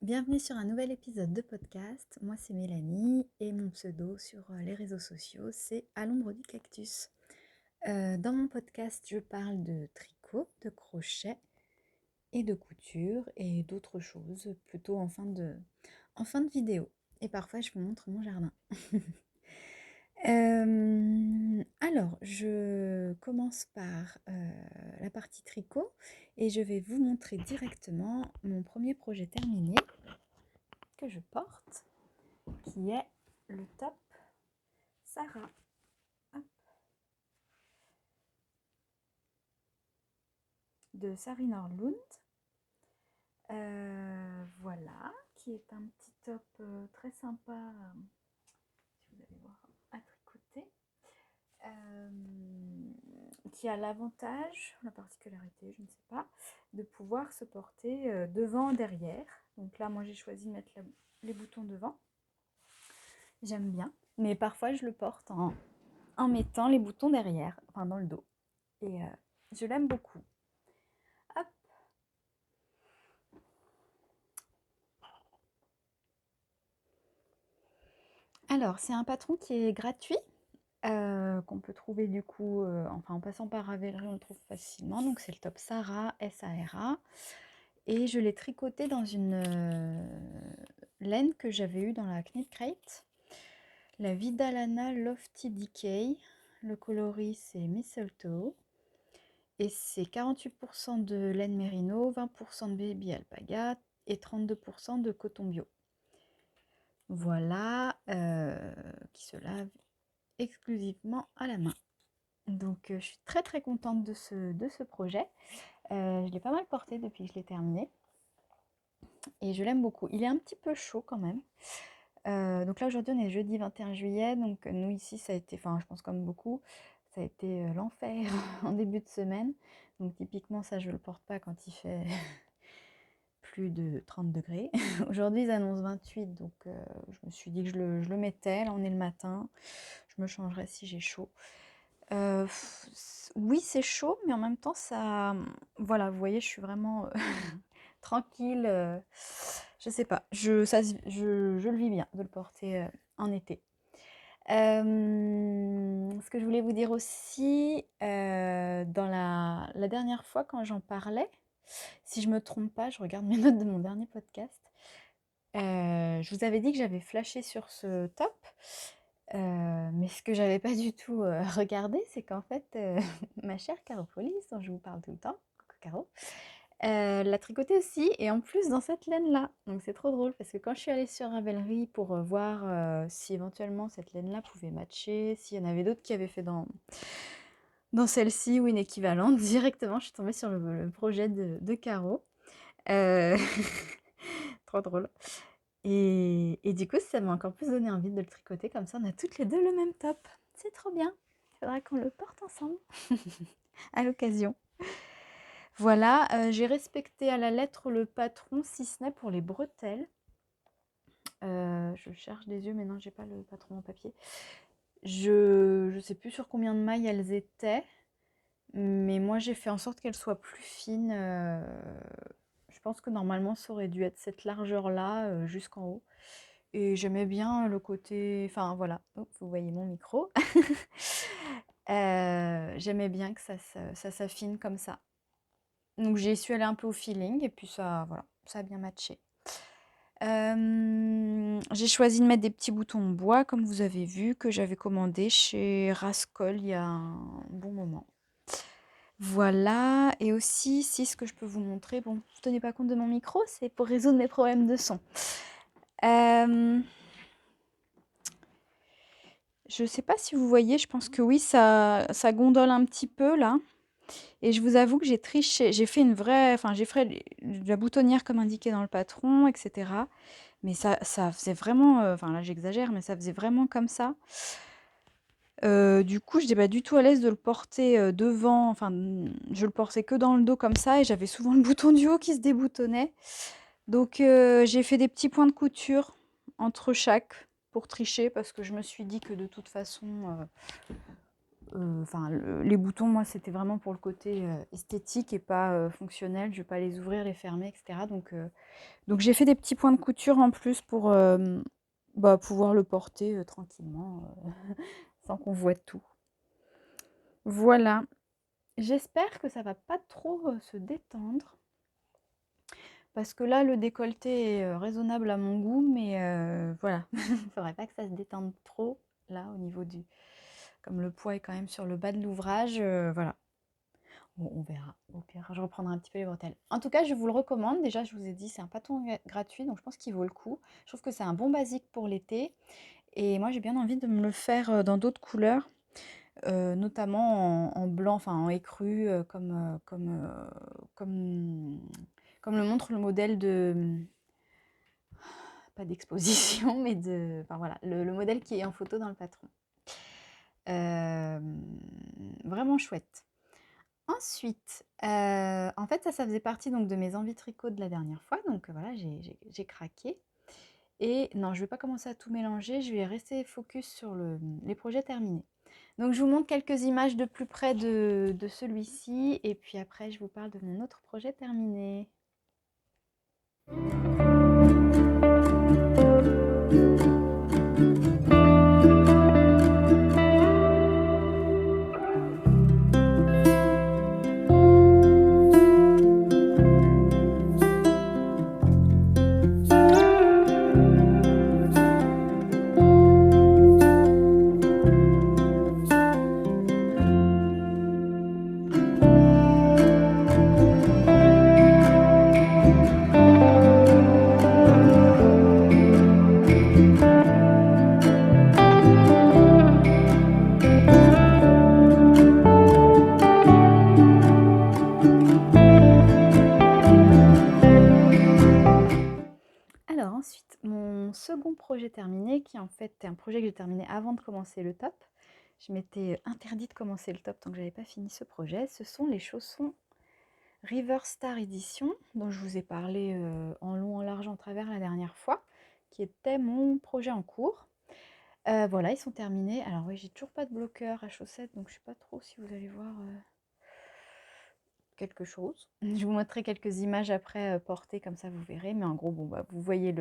Bienvenue sur un nouvel épisode de podcast. Moi c'est Mélanie et mon pseudo sur les réseaux sociaux c'est à l'ombre du cactus. Dans mon podcast je parle de tricot, de crochet et de couture et d'autres choses plutôt en fin de vidéo. Et parfois je vous montre mon jardin. Alors je commence par la partie tricot et je vais vous montrer directement mon premier projet terminé que je porte, qui est le top Sarah. Hop. De Sari Nordlund. Voilà, qui est un petit top très sympa, si vous allez voir, à tricoter. Qui a l'avantage, la particularité, je ne sais pas, de pouvoir se porter devant, derrière. Donc là, moi, j'ai choisi de mettre les boutons devant. J'aime bien, mais parfois, je le porte en mettant les boutons derrière, enfin dans le dos. Et je l'aime beaucoup. Hop. Alors, c'est un patron qui est gratuit, qu'on peut trouver du coup, enfin en passant par Ravelry, on le trouve facilement. Donc c'est le top Sarah, S-A-R-A. Et je l'ai tricoté dans une laine que j'avais eue dans la Knit Crate. La Vidalana Lofty Decay. Le coloris c'est Mistletoe. Et c'est 48% de laine mérino, 20% de baby alpaga et 32% de coton bio. Voilà, qui se lave exclusivement à la main. Donc je suis très très contente de ce projet. Je l'ai pas mal porté depuis que je l'ai terminé. Et je l'aime beaucoup. Il est un petit peu chaud quand même. Donc là aujourd'hui on est jeudi 21 juillet. Donc nous ici ça a été, enfin je pense comme beaucoup, ça a été l'enfer en début de semaine. Donc typiquement ça je le porte pas quand il fait plus de 30 degrés. Aujourd'hui ils annoncent 28, donc je me suis dit que je le mettais. Là on est le matin, je me changerai si j'ai chaud. Oui c'est chaud, mais en même temps ça... Voilà, vous voyez, je suis vraiment tranquille. Je sais pas, je le vis bien de le porter en été. Ce que je voulais vous dire aussi, dans la dernière fois quand j'en parlais, si je me trompe pas, je regarde mes notes de mon dernier podcast, je vous avais dit que j'avais flashé sur ce top, mais ce que j'avais pas du tout regardé, c'est qu'en fait, ma chère Caro Police, dont je vous parle tout le temps, coucou Caro, l'a tricoté aussi, et en plus dans cette laine-là. Donc c'est trop drôle, parce que quand je suis allée sur Ravelry pour voir si éventuellement cette laine-là pouvait matcher, s'il y en avait d'autres qui avaient fait dans celle-ci ou une équivalente, directement je suis tombée sur le projet de Caro. Euh, Trop drôle. Et du coup, ça m'a encore plus donné envie de le tricoter, comme ça on a toutes les deux le même top. C'est trop bien. Il faudra qu'on le porte ensemble à l'occasion. Voilà, j'ai respecté à la lettre le patron, si ce n'est pour les bretelles. Je cherche des yeux, mais non, j'ai pas le patron en papier. Je sais plus sur combien de mailles elles étaient, mais moi j'ai fait en sorte qu'elles soient plus fines. Je pense que normalement ça aurait dû être cette largeur-là jusqu'en haut. Et j'aimais bien le côté... Enfin voilà, oh, vous voyez mon micro. J'aimais bien que ça s'affine comme ça. Donc j'y suis allée un peu au feeling et puis ça, voilà, ça a bien matché. J'ai choisi de mettre des petits boutons en bois, comme vous avez vu, que j'avais commandé chez Rascol il y a un bon moment. Voilà, et aussi, si ce que je peux vous montrer, bon, vous tenez pas compte de mon micro, c'est pour résoudre mes problèmes de son. Je sais pas si vous voyez, je pense que oui, ça gondole un petit peu là. Et je vous avoue que j'ai triché, j'ai fait une vraie, enfin j'ai fait de la boutonnière comme indiqué dans le patron, etc. Mais ça faisait vraiment, enfin là j'exagère, mais ça faisait vraiment comme ça. Du coup, je n'étais pas du tout à l'aise de le porter devant, enfin je le portais que dans le dos comme ça et j'avais souvent le bouton du haut qui se déboutonnait. Donc j'ai fait des petits points de couture entre chaque pour tricher parce que je me suis dit que de toute façon enfin les boutons, moi, c'était vraiment pour le côté esthétique et pas fonctionnel. Je vais pas les ouvrir, les fermer, etc. Donc j'ai fait des petits points de couture en plus pour pouvoir le porter tranquillement, sans qu'on voit tout. Voilà. J'espère que ça va pas trop se détendre. Parce que là, le décolleté est raisonnable à mon goût, mais voilà, il faudrait pas que ça se détende trop, là, au niveau du... Comme le poids est quand même sur le bas de l'ouvrage, voilà. Bon, on verra. Au pire, je reprendrai un petit peu les bretelles. En tout cas, je vous le recommande. Déjà, je vous ai dit, c'est un patron gratuit, donc je pense qu'il vaut le coup. Je trouve que c'est un bon basique pour l'été. Et moi, j'ai bien envie de me le faire dans d'autres couleurs, notamment en blanc, enfin en écru, comme, comme le montre le modèle de... Pas d'exposition, mais de... Enfin voilà, le modèle qui est en photo dans le patron. Vraiment chouette. Ensuite, en fait, ça faisait partie donc de mes envies tricot de la dernière fois. Donc voilà, j'ai craqué. Et non, je ne vais pas commencer à tout mélanger. Je vais rester focus sur les projets terminés. Donc je vous montre quelques images de plus près de celui-ci. Et puis après, je vous parle de mon autre projet terminé. Alors ensuite, mon second projet terminé, qui en fait est un projet que j'ai terminé avant de commencer le top. Je m'étais interdit de commencer le top tant que j'avais pas fini ce projet. Ce sont les chaussons River Star Edition, dont je vous ai parlé en long, en large, en travers la dernière fois, qui était mon projet en cours. Voilà, ils sont terminés. Alors oui, j'ai toujours pas de bloqueur à chaussettes, donc je sais pas trop si vous allez voir quelque chose. Je vous montrerai quelques images après portées, comme ça vous verrez. Mais en gros, bon, vous voyez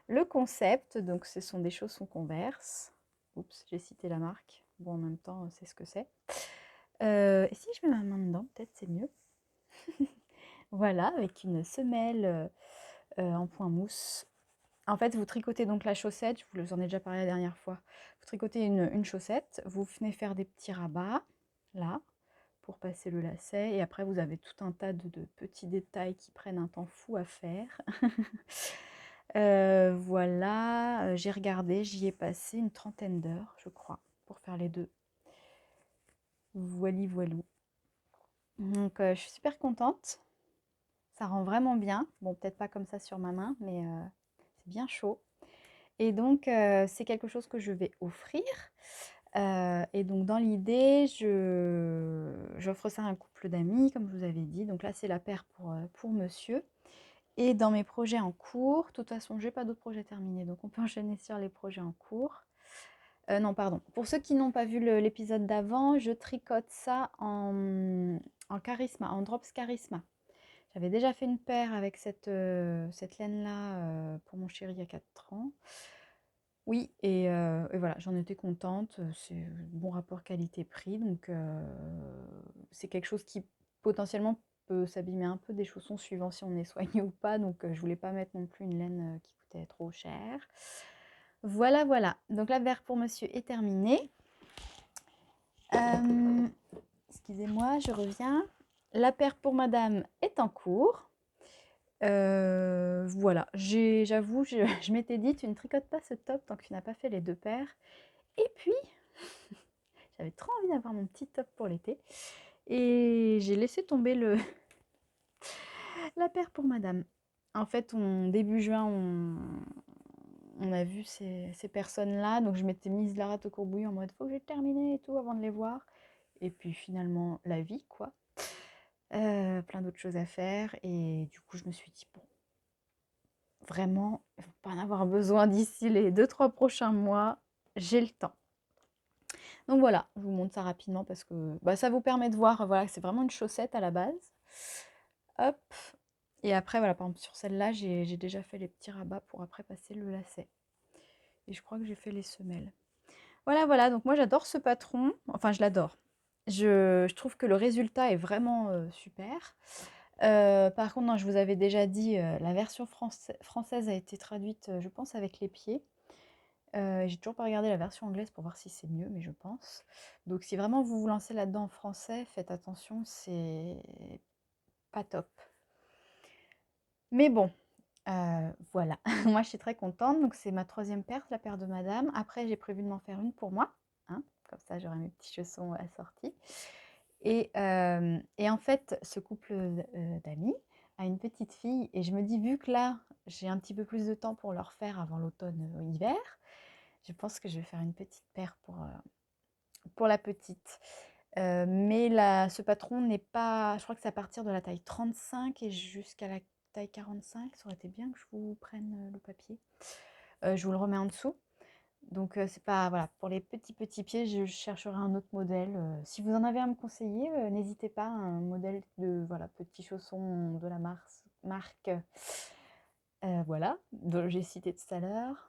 le concept. Donc ce sont des chaussons Converse. Oups, j'ai cité la marque. Bon, en même temps, c'est ce que c'est. Et si je mets ma main dedans, peut-être c'est mieux. Voilà, avec une semelle en point mousse. En fait, vous tricotez donc la chaussette, je vous en ai déjà parlé la dernière fois. Vous tricotez une chaussette, vous venez faire des petits rabats, là, pour passer le lacet. Et après, vous avez tout un tas de petits détails qui prennent un temps fou à faire. Voilà, j'ai regardé, j'y ai passé une trentaine d'heures, je crois, pour faire les deux. Voili voilou. Donc, je suis super contente. Ça rend vraiment bien. Bon, peut-être pas comme ça sur ma main, mais c'est bien chaud. Et donc, c'est quelque chose que je vais offrir. Et donc, dans l'idée, j'offre ça à un couple d'amis, comme je vous avais dit. Donc là, c'est la paire pour monsieur. Et dans mes projets en cours, de toute façon, je n'ai pas d'autres projets terminés, donc on peut enchaîner sur les projets en cours. Non, pardon. Pour ceux qui n'ont pas vu l'épisode d'avant, je tricote ça en Charisma, en Drops Charisma. J'avais déjà fait une paire avec cette laine-là pour mon chéri il y a 4 ans. Oui, et voilà, j'en étais contente. C'est un bon rapport qualité-prix, donc c'est quelque chose qui potentiellement peut s'abîmer un peu des chaussons suivant si on est soigné ou pas. Donc je voulais pas mettre non plus une laine qui coûtait trop cher. Voilà, voilà. Donc la paire pour monsieur est terminée. Excusez-moi, je reviens. La paire pour madame est en cours. Voilà, j'avoue, je m'étais dit, tu ne tricotes pas ce top tant que tu n'as pas fait les deux paires. Et puis, j'avais trop envie d'avoir mon petit top pour l'été. Et j'ai laissé tomber la paire pour madame. En fait, début juin, on a vu ces personnes-là. Donc, je m'étais mise la rate au courbouillon en mode, faut que j'ai terminé et tout avant de les voir. Et puis, finalement, la vie, quoi. Plein d'autres choses à faire. Et du coup, je me suis dit, bon, vraiment, il ne faut pas en avoir besoin d'ici les 2-3 prochains mois. J'ai le temps. Donc voilà, je vous montre ça rapidement parce que ça vous permet de voir, voilà, que c'est vraiment une chaussette à la base. Hop. Et après, voilà, par exemple, sur celle-là, j'ai déjà fait les petits rabats pour après passer le lacet. Et je crois que j'ai fait les semelles. Voilà, voilà, donc moi j'adore ce patron. Enfin, je l'adore. Je trouve que le résultat est vraiment super. Par contre, non, je vous avais déjà dit, la version française a été traduite, je pense, avec les pieds. J'ai toujours pas regardé la version anglaise pour voir si c'est mieux, mais je pense. Donc si vraiment vous vous lancez là-dedans en français, faites attention, c'est pas top. Mais bon, voilà. Moi, je suis très contente. Donc c'est ma 3e paire, la paire de madame. Après, j'ai prévu de m'en faire une pour moi, hein, comme ça j'aurai mes petits chaussons assortis. Et en fait, ce couple, d'amis a une petite fille et je me dis, vu que là, j'ai un petit peu plus de temps pour leur faire avant l'automne, hiver, je pense que je vais faire une petite paire pour la petite. Mais ce patron n'est pas, je crois que c'est à partir de la taille 35 et jusqu'à la taille 45. Ça aurait été bien que je vous prenne le papier. Je vous le remets en dessous. Donc c'est pas, voilà, pour les petits pieds, je chercherai un autre modèle. Si vous en avez à me conseiller, n'hésitez pas, un modèle de, voilà, petits chaussons de la marque, voilà, dont j'ai cité tout à l'heure.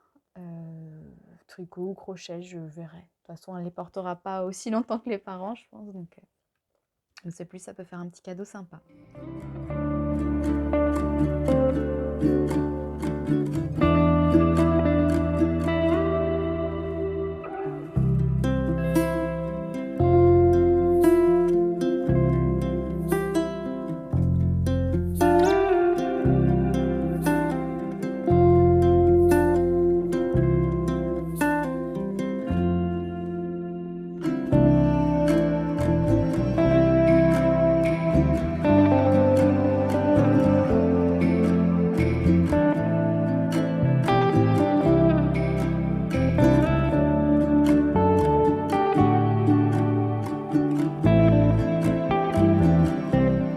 Tricot ou crochet, je verrai. De toute façon, elle les portera pas aussi longtemps que les parents, je pense. Donc je sais plus, ça peut faire un petit cadeau sympa.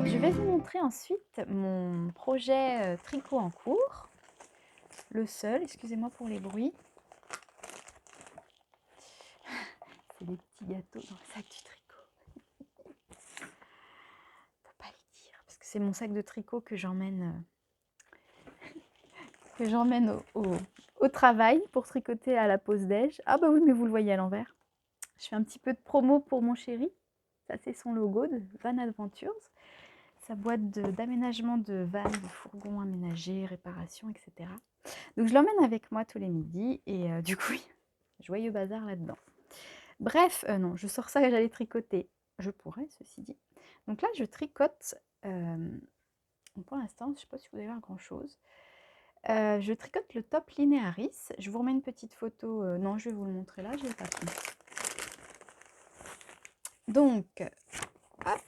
Je vais vous montrer ensuite mon projet tricot en cours. Le seul, excusez-moi pour les bruits. C'est des petits gâteaux dans le sac du tricot. Faut pas les dire, parce que c'est mon sac de tricot que j'emmène au travail pour tricoter à la pause déj. Ah bah oui, mais vous le voyez à l'envers. Je fais un petit peu de promo pour mon chéri. Ça, c'est son logo de Van Adventures. Sa boîte d'aménagement de van, de fourgon aménagé, réparation, etc. Donc je l'emmène avec moi tous les midis et du coup, joyeux bazar là-dedans. Bref, non, je sors ça et j'allais tricoter. Je pourrais, ceci dit. Donc là, je tricote. Pour l'instant, je ne sais pas si vous allez voir grand-chose. Je tricote le top Linearis. Je vous remets une petite photo. Non, je vais vous le montrer là, j'ai le patron. Donc, hop.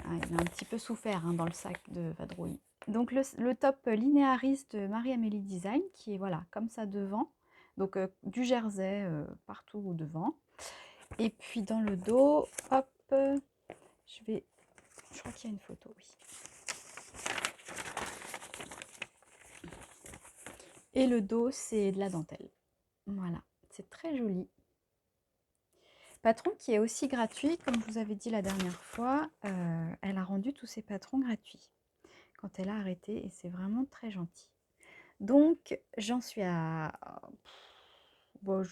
Ah, il a un petit peu souffert dans le sac de vadrouille. Donc le top Linearis de Marie-Amélie Design, qui est voilà, comme ça devant. Donc du jersey partout devant. Et puis dans le dos, hop, je crois qu'il y a une photo, oui. Et le dos, c'est de la dentelle. Voilà, c'est très joli. Patron qui est aussi gratuit, comme je vous avais dit la dernière fois, elle a rendu tous ses patrons gratuits quand elle a arrêté et c'est vraiment très gentil. Donc j'en suis à... Bon,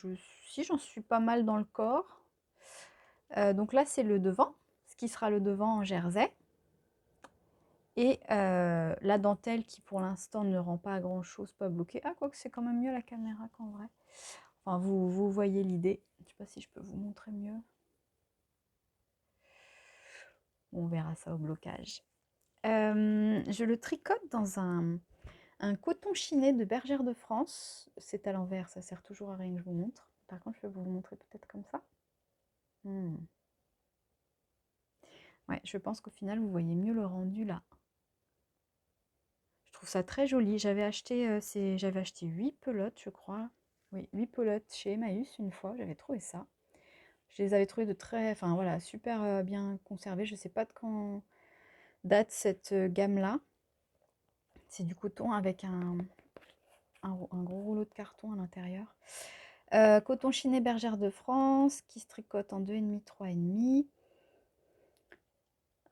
si j'en suis pas mal dans le corps. Donc là c'est le devant, ce qui sera le devant en jersey. Et la dentelle qui pour l'instant ne rend pas grand chose, pas bloqué. Ah, quoique c'est quand même mieux la caméra qu'en vrai. Enfin, vous voyez l'idée. Je ne sais pas si je peux vous montrer mieux. On verra ça au blocage. Je le tricote dans un coton chiné de Bergère de France. C'est à l'envers, ça sert toujours à rien que je vous montre. Par contre, je vais vous le montrer peut-être comme ça. Ouais, je pense qu'au final, vous voyez mieux le rendu là. Je trouve ça très joli. J'avais acheté 8 pelotes, je crois. Oui, 8 pelotes chez Emmaüs une fois, j'avais trouvé ça. Je les avais trouvées de très, enfin voilà, super bien conservées. Je ne sais pas de quand date cette gamme-là. C'est du coton avec un gros rouleau de carton à l'intérieur. Coton Chiné Bergère de France, qui se tricote en 2,5, 3,5.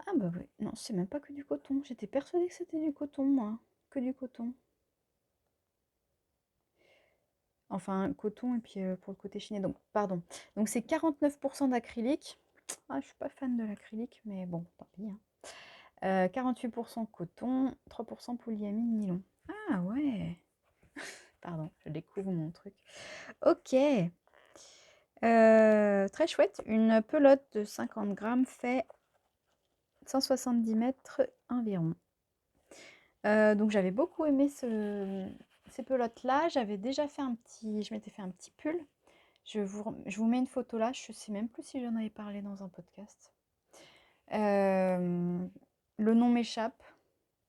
Ah bah oui, non, c'est même pas que du coton. J'étais persuadée que c'était du coton, moi. Que du coton. Enfin, coton et puis pour le côté chiné. Donc, pardon. Donc, c'est 49% d'acrylique. Ah, je suis pas fan de l'acrylique, mais bon, tant pis, hein. 48% coton, 3% polyamide nylon. Ah ouais. Pardon, je découvre mon truc. Ok. Très chouette. Une pelote de 50 grammes fait 170 mètres environ. Donc j'avais beaucoup aimé ces pelotes-là. J'avais déjà fait je m'étais fait un petit pull. Je vous mets une photo là. Je ne sais même plus si j'en avais parlé dans un podcast. Le nom m'échappe.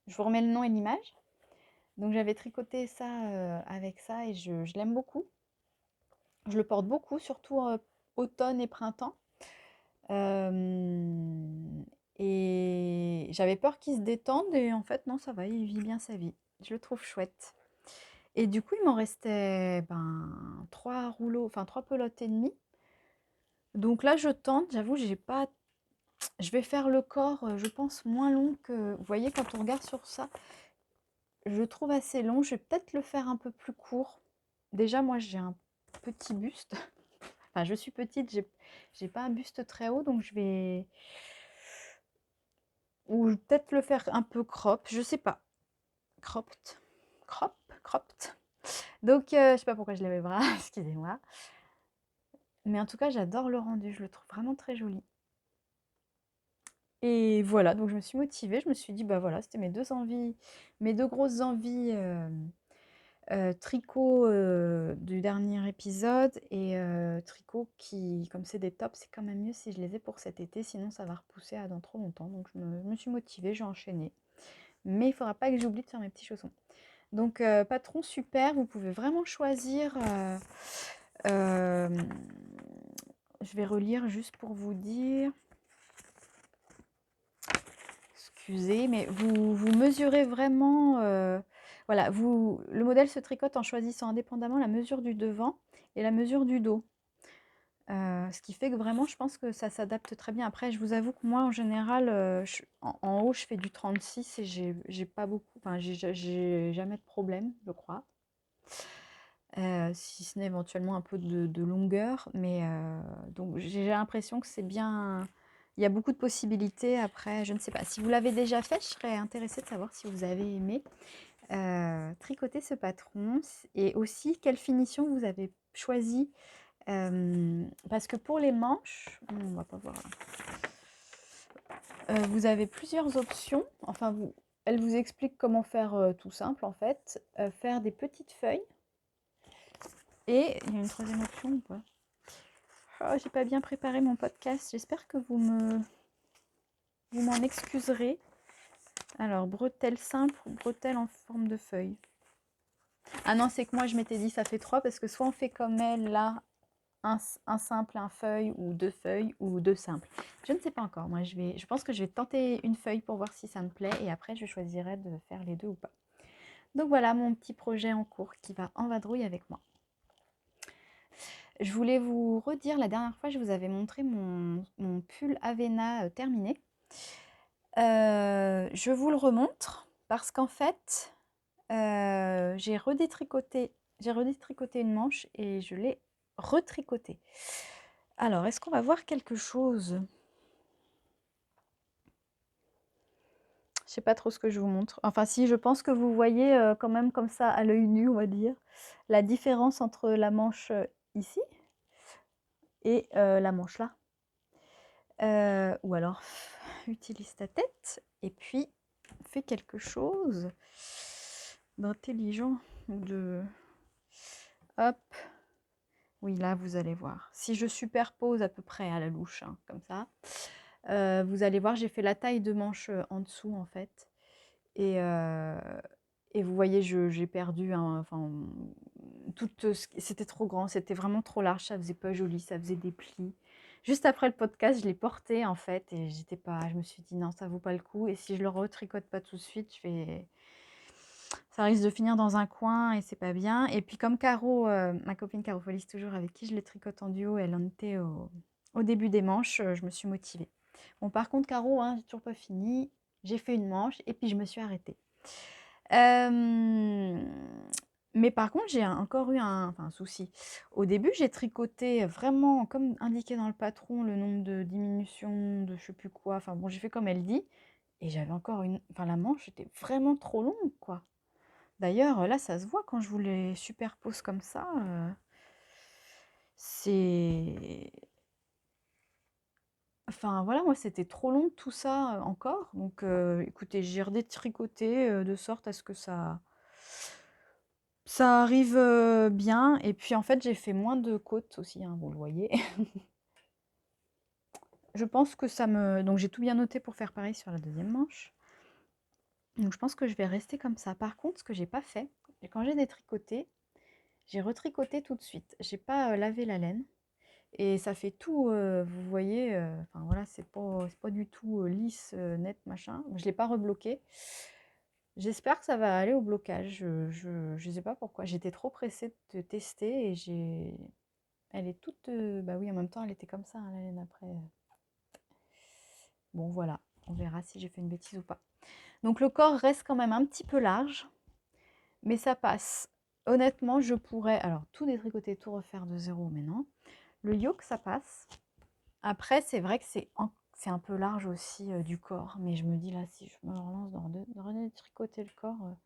Je vous remets le nom et l'image. Donc j'avais tricoté ça avec ça et je l'aime beaucoup. Je le porte beaucoup, surtout automne et printemps. Et j'avais peur qu'il se détende et en fait non, ça va, il vit bien sa vie. Je le trouve chouette. Et du coup, il m'en restait 3 rouleaux, enfin 3 pelotes et demie. Donc là, je tente, j'avoue, j'ai pas. Je vais faire le corps, je pense, moins long que. Vous voyez, quand on regarde sur ça, je le trouve assez long. Je vais peut-être le faire un peu plus court. Déjà, moi, j'ai un petit buste. Enfin, je suis petite, j'ai pas un buste très haut, donc je vais. Ou peut-être le faire un peu crop, je sais pas. Cropped. Cropped. Donc, je sais pas pourquoi je lève les bras, excusez-moi. Mais en tout cas, j'adore le rendu, je le trouve vraiment très joli. Et voilà, donc je me suis motivée, je me suis dit, bah voilà, c'était mes deux envies, mes deux grosses envies tricot du dernier épisode et tricot qui, comme c'est des tops, c'est quand même mieux si je les ai pour cet été, sinon ça va repousser à dans trop longtemps. Donc je me suis motivée, j'ai enchaîné. Mais il faudra pas que j'oublie de faire mes petits chaussons. Donc patron super, vous pouvez vraiment choisir. Je vais relire juste pour vous dire. Excusez, mais vous mesurez vraiment. Voilà, le modèle se tricote en choisissant indépendamment la mesure du devant et la mesure du dos. Ce qui fait que vraiment, je pense que ça s'adapte très bien. Après, je vous avoue que moi, en général, en haut, je fais du 36 et j'ai pas beaucoup, enfin, j'ai jamais de problème, je crois. Si ce n'est éventuellement un peu de longueur, mais donc j'ai l'impression que c'est bien. Il y a beaucoup de possibilités. Après, je ne sais pas. Si vous l'avez déjà fait, je serais intéressée de savoir si vous avez aimé tricoter ce patron et aussi quelle finition vous avez choisi. Parce que pour les manches, on va pas voir là. Vous avez plusieurs options. Enfin, elle vous explique comment faire tout simple en fait. Faire des petites feuilles. Et il y a une troisième option ou pas? Oh, j'ai pas bien préparé mon podcast. J'espère que vous m'en excuserez. Alors, bretelles simples ou bretelles en forme de feuille? Ah non, c'est que moi je m'étais dit ça fait 3 parce que soit on fait comme elle là, un simple, un feuille ou deux simples. Je ne sais pas encore. Moi, je pense que je vais tenter une feuille pour voir si ça me plaît et après je choisirai de faire les deux ou pas. Donc voilà mon petit projet en cours qui va en vadrouille avec moi. Je voulais vous redire, la dernière fois, je vous avais montré mon pull Avena terminé. Je vous le remontre parce qu'en fait, j'ai redétricoté une manche et je l'ai retricoté. Alors, est-ce qu'on va voir quelque chose? Je sais pas trop ce que je vous montre. Enfin, si, je pense que vous voyez quand même comme ça à l'œil nu, on va dire, la différence entre la manche ici et la manche là. Ou alors, utilise ta tête et puis fais quelque chose d'intelligent ou de... Hop. Oui, là, vous allez voir. Si je superpose à peu près à la louche, hein, comme ça, vous allez voir, j'ai fait la taille de manche en dessous, en fait. Et vous voyez, j'ai perdu, enfin, c'était trop grand, c'était vraiment trop large, ça faisait pas joli, ça faisait des plis. Juste après le podcast, je l'ai porté en fait et je me suis dit non, ça vaut pas le coup. Et si je le retricote pas tout de suite, ça risque de finir dans un coin et c'est pas bien. Et puis comme Caro, ma copine Caro Folis toujours, avec qui je le tricote en duo, elle en était au début des manches, je me suis motivée. Bon, par contre, Caro, hein, j'ai toujours pas fini. J'ai fait une manche et puis je me suis arrêtée. Mais par contre, j'ai encore eu un souci. Au début, j'ai tricoté vraiment comme indiqué dans le patron, le nombre de diminutions, de je sais plus quoi. Enfin bon, j'ai fait comme elle dit. Et j'avais encore la manche était vraiment trop longue, quoi. D'ailleurs, là, ça se voit quand je vous les superpose comme ça. C'est... Enfin voilà, moi c'était trop long tout ça encore. Donc écoutez, j'ai redétricoté de sorte à ce que ça arrive bien. Et puis en fait, j'ai fait moins de côtes aussi, hein, vous le voyez. Je pense que ça me... Donc j'ai tout bien noté pour faire pareil sur la deuxième manche. Donc je pense que je vais rester comme ça. Par contre, ce que j'ai pas fait, quand j'ai détricoté, j'ai retricoté tout de suite. J'ai pas lavé la laine. Et ça fait tout, vous voyez, enfin voilà, c'est pas du tout lisse, net, machin. Je ne l'ai pas rebloqué. J'espère que ça va aller au blocage. Je sais pas pourquoi. J'étais trop pressée de tester et elle est toute, bah oui, en même temps, elle était comme ça, hein, la laine après. Bon, voilà, on verra si j'ai fait une bêtise ou pas. Donc le corps reste quand même un petit peu large, mais ça passe. Honnêtement, je pourrais, alors tout détricoter, tout refaire de zéro, mais non. Le yoke, ça passe. Après, c'est vrai que c'est un peu large aussi du corps, mais je me dis là, si je me relance dans de retricoter le corps,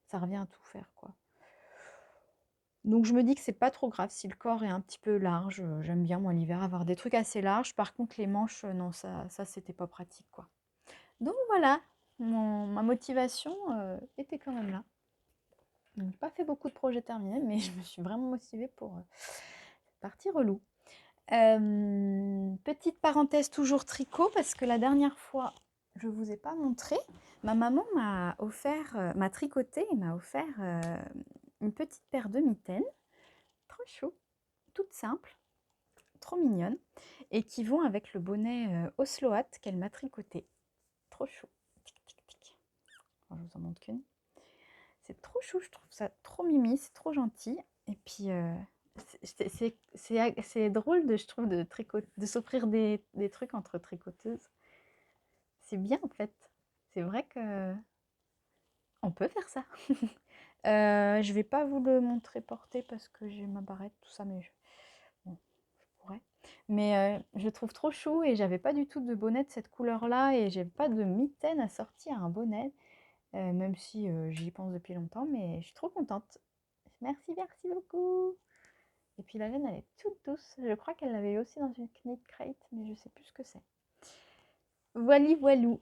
ça revient à tout faire, quoi. Donc je me dis que c'est pas trop grave si le corps est un petit peu large. J'aime bien, moi, l'hiver, avoir des trucs assez larges. Par contre, les manches, non, ça c'était pas pratique, quoi. Donc voilà, ma motivation était quand même là. Donc pas fait beaucoup de projets terminés, mais je me suis vraiment motivée pour partie relou. Petite parenthèse toujours tricot, parce que la dernière fois, je ne vous ai pas montré, ma maman m'a tricoté et m'a offert une petite paire de mitaines, trop chou, toute simple, trop mignonne, et qui vont avec le bonnet Osloat qu'elle m'a tricoté. Trop chou. Tic, tic, tic. Alors, je vous en montre qu'une. C'est trop chou, je trouve ça trop mimi, c'est trop gentil. Et puis, c'est drôle, je trouve, de s'offrir des trucs entre tricoteuses. C'est bien, en fait. C'est vrai que on peut faire ça. Je vais pas vous le montrer porté parce que j'ai ma barrette, tout ça, mais bon, je pourrais. Mais je le trouve trop chou et j'avais pas du tout de bonnet de cette couleur-là et j'ai pas de mitaine à sortir un bonnet, même si j'y pense depuis longtemps, mais je suis trop contente. Merci, merci beaucoup. Et puis la laine, elle est toute douce. Je crois qu'elle l'avait aussi dans une knit crate, mais je sais plus ce que c'est. Voili voilou.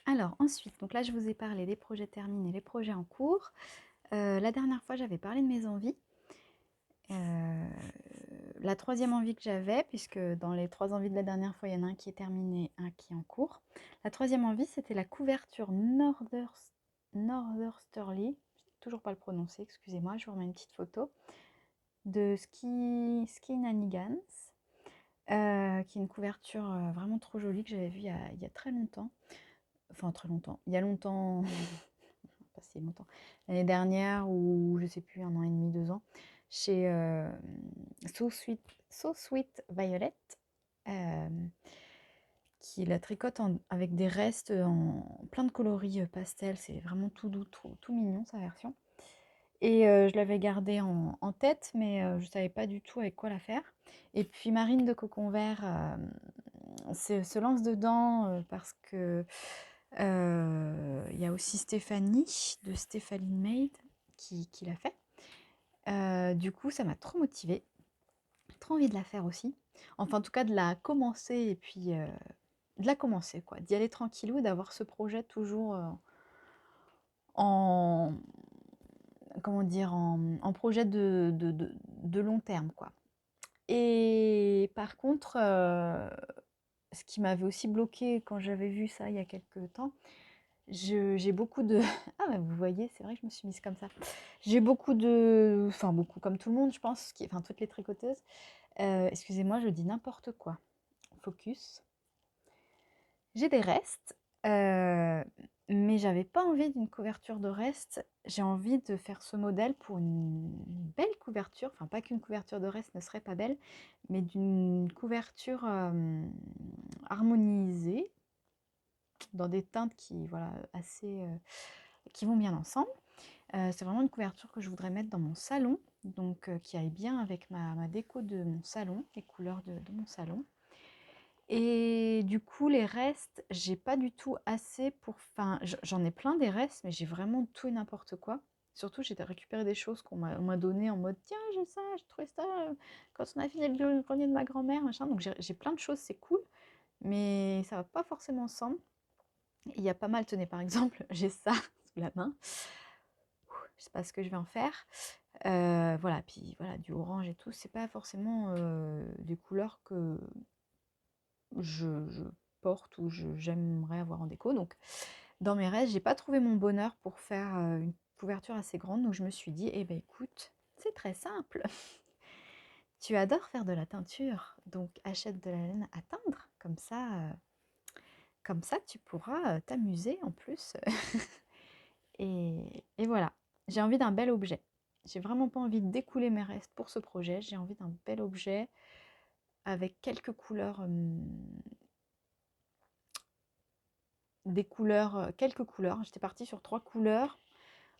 Alors ensuite, donc là je vous ai parlé des projets terminés, les projets en cours. La dernière fois, j'avais parlé de mes envies. La troisième envie que j'avais, puisque dans les 3 envies de la dernière fois, il y en a un qui est terminé, un qui est en cours. La troisième envie, c'était la couverture Northersterly. Je ne sais toujours pas le prononcer, excusez-moi, je vous remets une petite photo de Ski Nanigans, qui est une couverture vraiment trop jolie que j'avais vue il y a très longtemps. Enfin, très longtemps. Il y a longtemps, pas si longtemps. L'année dernière, ou je sais plus, 1 an et demi, 2 ans, chez So Sweet Violet, qui la tricote avec des restes en plein de coloris pastel. C'est vraiment tout doux, tout mignon sa version. Et je l'avais gardée en tête, mais je ne savais pas du tout avec quoi la faire. Et puis Marine de Cocon Vert se lance dedans parce que il y a aussi Stéphanie de Stéphanie Maid qui l'a fait. Du coup, ça m'a trop motivée. Trop envie de la faire aussi. Enfin, en tout cas, de la commencer et puis de la commencer, quoi. D'y aller tranquillou, d'avoir ce projet toujours en, comment dire, en projet de long terme, quoi. Et par contre, ce qui m'avait aussi bloqué quand j'avais vu ça il y a quelques temps, j'ai beaucoup de... Ah, bah, vous voyez, c'est vrai que je me suis mise comme ça. J'ai beaucoup de... Enfin, beaucoup, comme tout le monde, je pense, enfin, toutes les tricoteuses. Excusez-moi, je dis n'importe quoi. Focus. J'ai des restes, mais j'avais pas envie d'une couverture de reste. J'ai envie de faire ce modèle pour une belle couverture, enfin pas qu'une couverture de reste ne serait pas belle, mais d'une couverture harmonisée, dans des teintes qui, voilà, assez, qui vont bien ensemble. C'est vraiment une couverture que je voudrais mettre dans mon salon, donc qui aille bien avec ma déco de mon salon, les couleurs de mon salon. Et du coup, les restes, j'ai pas du tout assez pour... Enfin, j'en ai plein des restes, mais j'ai vraiment tout et n'importe quoi. Surtout, j'ai récupéré des choses qu'on m'a données en mode, tiens, j'ai ça, j'ai trouvé ça quand on a fini le grenier de ma grand-mère, machin. Donc j'ai plein de choses, c'est cool, mais ça va pas forcément ensemble. Il y a pas mal, tenez, par exemple, j'ai ça sous la main. Je sais pas ce que je vais en faire. Voilà, puis voilà, du orange et tout, c'est pas forcément des couleurs que je porte ou j'aimerais avoir en déco. Donc, dans mes restes, j'ai pas trouvé mon bonheur pour faire une couverture assez grande. Donc, je me suis dit, eh ben écoute, c'est très simple. Tu adores faire de la teinture, donc achète de la laine à teindre. Comme ça tu pourras t'amuser en plus. Et voilà, j'ai envie d'un bel objet. J'ai vraiment pas envie d'écouler mes restes pour ce projet. J'ai envie d'un bel objet avec quelques couleurs, des couleurs, quelques couleurs. J'étais partie sur 3 couleurs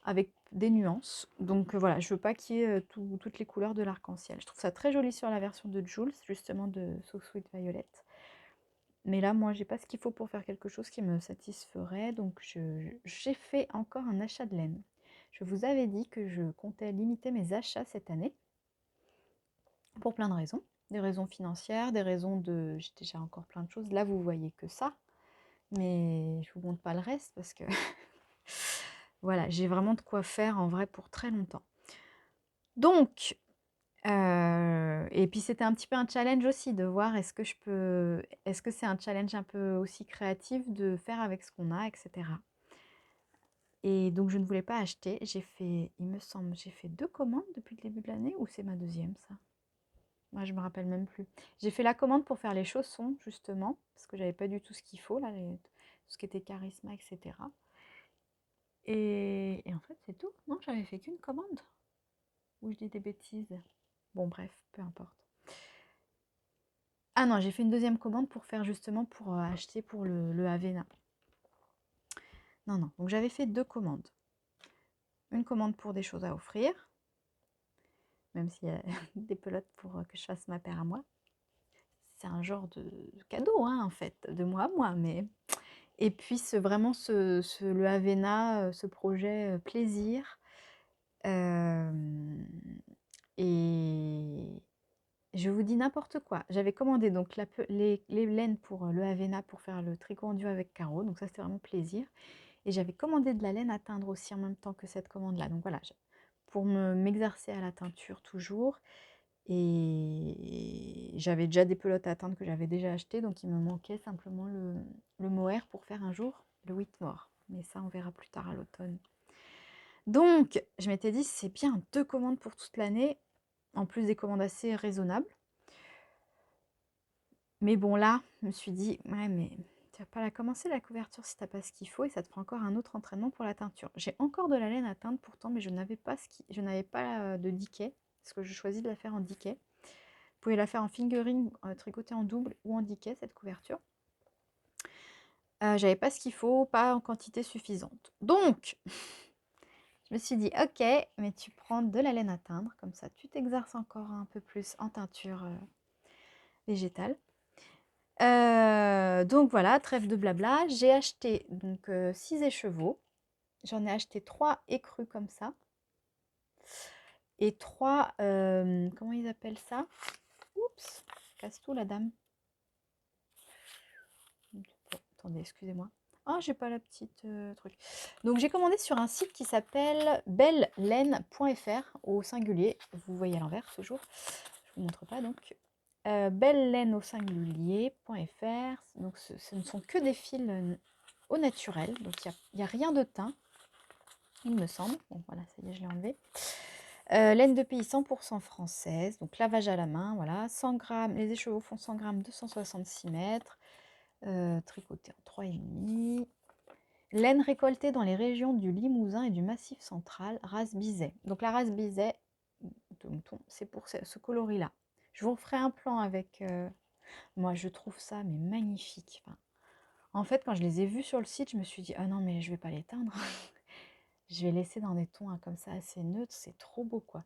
avec des nuances. Donc voilà, je veux pas qu'il y ait toutes les couleurs de l'arc-en-ciel. Je trouve ça très joli sur la version de Jules, justement de So Sweet Violet. Mais là, moi, j'ai pas ce qu'il faut pour faire quelque chose qui me satisferait. Donc j'ai fait encore un achat de laine. Je vous avais dit que je comptais limiter mes achats cette année pour plein de raisons. Des raisons financières, des raisons de... J'ai déjà encore plein de choses. Là, vous voyez que ça. Mais je vous montre pas le reste parce que voilà, j'ai vraiment de quoi faire en vrai pour très longtemps. Donc, et puis c'était un petit peu un challenge aussi de voir est-ce que c'est un challenge un peu aussi créatif de faire avec ce qu'on a, etc. Et donc je ne voulais pas acheter. J'ai fait, il me semble, j'ai fait 2 commandes depuis le début de l'année ou c'est ma deuxième ça? Moi, je me rappelle même plus. J'ai fait la commande pour faire les chaussons justement parce que j'avais pas du tout ce qu'il faut là, tout ce qui était charisma, etc. Et en fait, c'est tout. Non, j'avais fait qu'une commande. Ou je dis des bêtises. Bon, bref, peu importe. Ah non, j'ai fait une deuxième commande pour faire justement pour acheter pour le Avena. Non, non. Donc j'avais fait 2 commandes. Une commande pour des choses à offrir, même s'il y a des pelotes pour que je fasse ma paire à moi. C'est un genre de cadeau, hein, en fait, de moi à moi. Mais... Et puis vraiment le Avena, ce projet plaisir. Et je vous dis n'importe quoi. J'avais commandé donc les laines pour le Avena pour faire le tricot en duo avec Caro. Donc ça, c'était vraiment plaisir. Et j'avais commandé de la laine à teindre aussi en même temps que cette commande-là. Donc voilà, pour m'exercer à la teinture toujours. Et j'avais déjà des pelotes à teindre que j'avais déjà achetées. Donc il me manquait simplement le mohair pour faire un jour le Whitmore. Mais ça, on verra plus tard à l'automne. Donc, je m'étais dit, c'est bien 2 commandes pour toute l'année. En plus des commandes assez raisonnables. Mais bon, là, je me suis dit, ouais, mais tu vas pas la commencer la couverture si t'as pas ce qu'il faut et ça te prend encore un autre entraînement pour la teinture. J'ai encore de la laine à teindre pourtant, mais je n'avais pas, de diquet, parce que je choisis de la faire en diquet. Vous pouvez la faire en fingering, tricotée en double ou en diquet, cette couverture. J'avais pas ce qu'il faut, pas en quantité suffisante. Donc, je me suis dit, ok, mais tu prends de la laine à teindre, comme ça tu t'exerces encore un peu plus en teinture végétale. Donc voilà, trêve de blabla. J'ai acheté donc 6 écheveaux. J'en ai acheté 3 écrus comme ça. Et 3, comment ils appellent ça? Oups, casse tout la dame. Oh, attendez, excusez-moi. Ah, j'ai pas la petite truc. Donc j'ai commandé sur un site qui s'appelle bellelaine.fr au singulier. Vous voyez à l'envers toujours. Je vous montre pas donc. Bellelaine au singulier.fr. Donc ce ne sont que des fils au naturel. Donc il n'y a rien de teint, il me semble. Bon voilà, ça y est, je l'ai enlevé. Laine de pays 100% française. Donc lavage à la main, voilà. 100 grammes, les écheveaux font 100 grammes, 266 mètres. Tricoté en 3,5. Laine récoltée dans les régions du Limousin et du Massif central, race Bizet. Donc la race Bizet de mouton, c'est pour ce coloris-là. Je vous referai un plan avec... moi, je trouve ça mais magnifique. Enfin, en fait, quand je les ai vus sur le site, je me suis dit, ah non, mais je vais pas les teindre. Je vais laisser dans des tons comme ça assez neutres. C'est trop beau, quoi.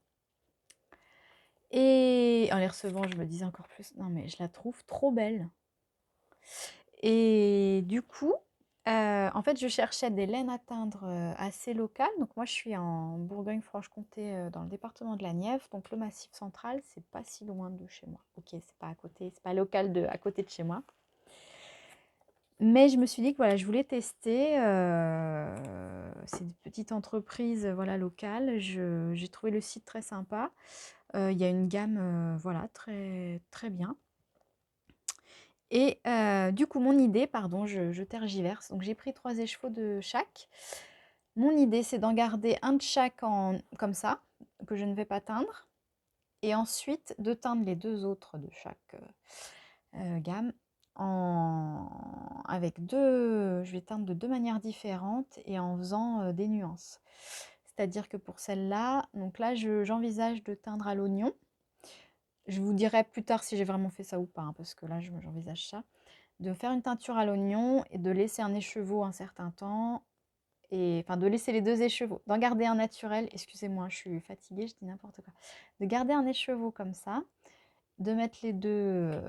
Et en les recevant, je me disais encore plus, non, mais je la trouve trop belle. Et du coup, en fait, je cherchais des laines à teindre assez locales. Donc moi, je suis en Bourgogne-Franche-Comté, dans le département de la Nièvre. Donc le Massif central, c'est pas si loin de chez moi. Ok, c'est pas à côté, c'est pas local à côté de chez moi. Mais je me suis dit que voilà, je voulais tester. C'est une petite entreprise voilà, locale. J'ai trouvé le site très sympa. Il y a une gamme voilà, très, très bien. Et du coup, mon idée, pardon, je tergiverse. Donc, j'ai pris 3 écheveaux de chaque. Mon idée, c'est d'en garder un de chaque comme ça, que je ne vais pas teindre. Et ensuite, de teindre les 2 autres de chaque gamme avec je vais teindre de 2 manières différentes et en faisant des nuances. C'est-à-dire que pour celle-là, donc là, j'envisage de teindre à l'oignon. Je vous dirai plus tard si j'ai vraiment fait ça ou pas, hein, parce que là, j'envisage ça. De faire une teinture à l'oignon et de laisser un écheveau un certain temps. Et enfin, de laisser les 2 écheveaux, d'en garder un naturel. Excusez-moi, je suis fatiguée, je dis n'importe quoi. De garder un écheveau comme ça, de mettre les 2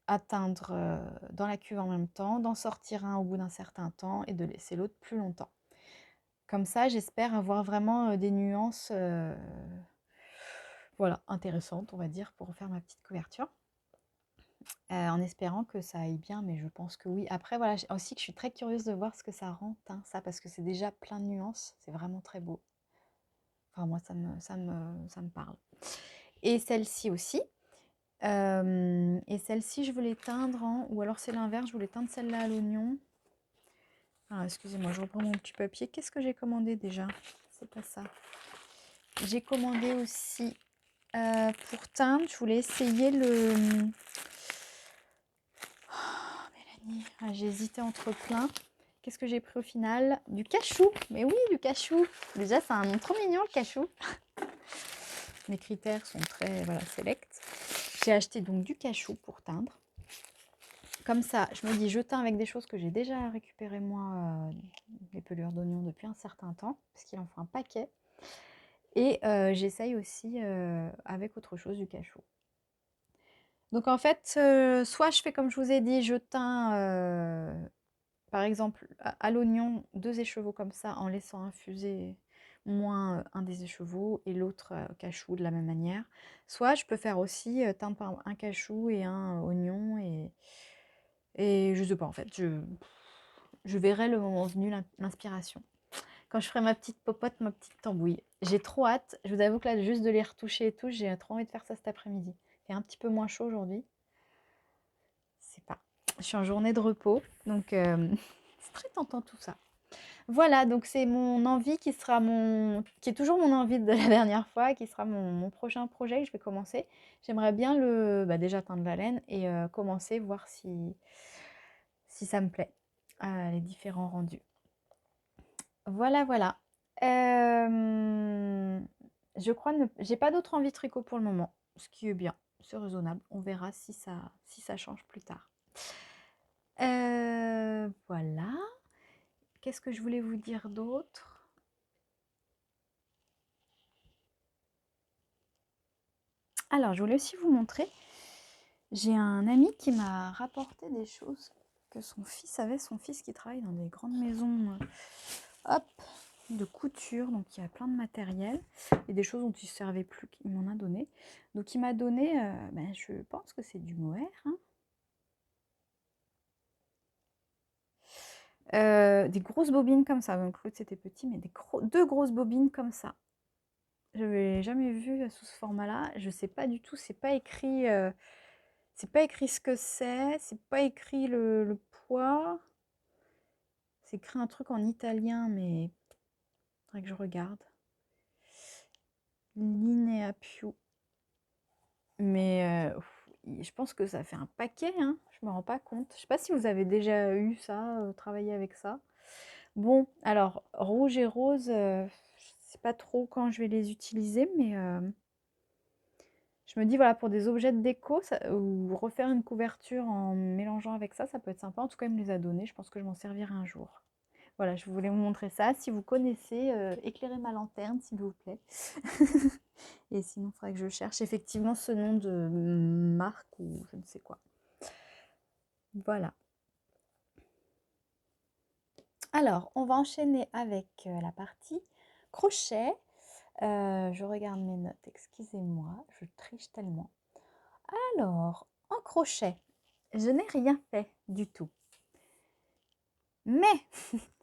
à teindre dans la cuve en même temps, d'en sortir un au bout d'un certain temps et de laisser l'autre plus longtemps. Comme ça, j'espère avoir vraiment des nuances voilà, intéressantes, on va dire, pour faire ma petite couverture. En espérant que ça aille bien, mais je pense que oui. Après, voilà, aussi que je suis très curieuse de voir ce que ça rend, hein, ça, parce que c'est déjà plein de nuances. C'est vraiment très beau. Enfin, moi, ça me parle. Et celle-ci aussi. Et celle-ci, je voulais teindre ou alors c'est l'inverse, je voulais teindre celle-là à l'oignon. Ah, excusez-moi, je reprends mon petit papier. Qu'est-ce que j'ai commandé déjà? C'est pas ça. J'ai commandé aussi pour teindre, je voulais essayer le... Oh, Mélanie, ah, j'ai hésité entre plein. Qu'est-ce que j'ai pris au final? Du cachou. Mais oui, du cachou. Déjà, c'est un nom trop mignon, le cachou. Mes critères sont très voilà, select. J'ai acheté donc du cachou pour teindre. Comme ça, je me dis, je teins avec des choses que j'ai déjà récupérées moi, les pelures d'oignon depuis un certain temps, parce qu'il en faut un paquet. Et j'essaye aussi avec autre chose du cachou. Donc en fait, soit je fais comme je vous ai dit, je teins par exemple à l'oignon 2 écheveaux comme ça en laissant infuser moins un des écheveaux et l'autre cachou de la même manière. Soit je peux faire aussi teindre par un cachou et un oignon et je sais pas en fait, je verrai le moment venu l'inspiration. Quand je ferai ma petite popote, ma petite tambouille. J'ai trop hâte. Je vous avoue que là, juste de les retoucher et tout, j'ai trop envie de faire ça cet après-midi. Il fait un petit peu moins chaud aujourd'hui. C'est pas. Je suis en journée de repos, donc c'est très tentant tout ça. Voilà, donc c'est mon envie qui est toujours mon envie de la dernière fois, qui sera mon prochain projet que je vais commencer. J'aimerais bien déjà teindre la laine et commencer, voir si ça me plaît, les différents rendus. Voilà, voilà. Je crois j'ai pas d'autre envie tricot pour le moment, ce qui est bien, c'est raisonnable. On verra si ça change plus tard. Voilà. Qu'est-ce que je voulais vous dire d'autre? Alors, je voulais aussi vous montrer, j'ai un ami qui m'a rapporté des choses que son fils avait, son fils qui travaille dans des grandes maisons hop, de couture, donc il y a plein de matériel et des choses dont il ne se servait plus, qu'il m'en a donné. Donc il m'a donné, je pense que c'est du mohair, hein. Des grosses bobines comme ça, donc l'autre c'était petit, mais 2 grosses bobines comme ça. Je n'avais jamais vu sous ce format-là. Je sais pas du tout, c'est pas écrit ce que c'est pas écrit le poids. C'est écrit un truc en italien, mais il faudrait que je regarde. Linea più. Mais je pense que ça fait un paquet, hein. Je me rends pas compte. Je sais pas si vous avez déjà eu ça, travaillé avec ça. Bon, alors rouge et rose, je sais pas trop quand je vais les utiliser, mais je me dis, voilà, pour des objets de déco ou refaire une couverture en mélangeant avec ça, ça peut être sympa. En tout cas, il me les a donnés, je pense que je m'en servirai un jour. Voilà, je voulais vous montrer ça. Si vous connaissez, éclairez ma lanterne, s'il vous plaît. Et sinon, il faudrait que je cherche effectivement ce nom de marque ou je ne sais quoi. Voilà. Alors, on va enchaîner avec la partie crochet. Je regarde mes notes, excusez-moi, je triche tellement. Alors, en crochet, je n'ai rien fait du tout. Mais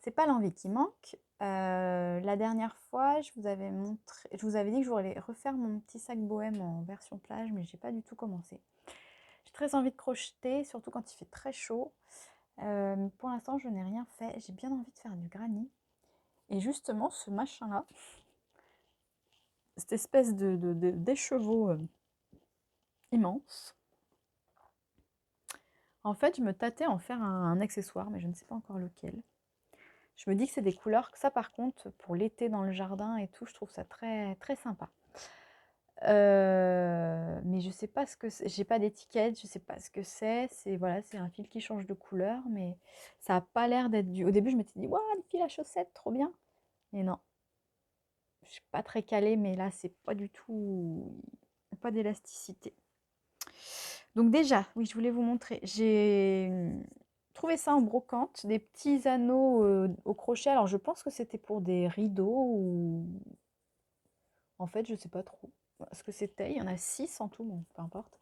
c'est pas l'envie qui manque. La dernière fois, je vous avais dit que je voulais refaire mon petit sac bohème en version plage, mais j'ai pas du tout commencé. J'ai très envie de crocheter, surtout quand il fait très chaud. Pour l'instant, je n'ai rien fait. J'ai bien envie de faire du granit. Et justement, ce machin-là, cette espèce d'écheveau immense, en fait, je me tâtais à en faire un accessoire, mais je ne sais pas encore lequel. Je me dis que c'est des couleurs que ça, par contre, pour l'été dans le jardin et tout, je trouve ça très, très sympa. Mais je sais pas ce que c'est. J'ai pas d'étiquette, je sais pas ce que c'est. C'est voilà, c'est un fil qui change de couleur, mais ça a pas l'air d'être du. Au début, je m'étais dit, waouh, le fil à chaussettes, trop bien. Mais non, je suis pas très calée, mais là, c'est pas du tout, pas d'élasticité. Donc déjà, oui, je voulais vous montrer. J'ai trouvé ça en brocante, des petits anneaux au crochet. Alors, je pense que c'était pour des rideaux ou en fait, je sais pas trop ce que c'était. Il y en a 6 en tout, bon, peu importe.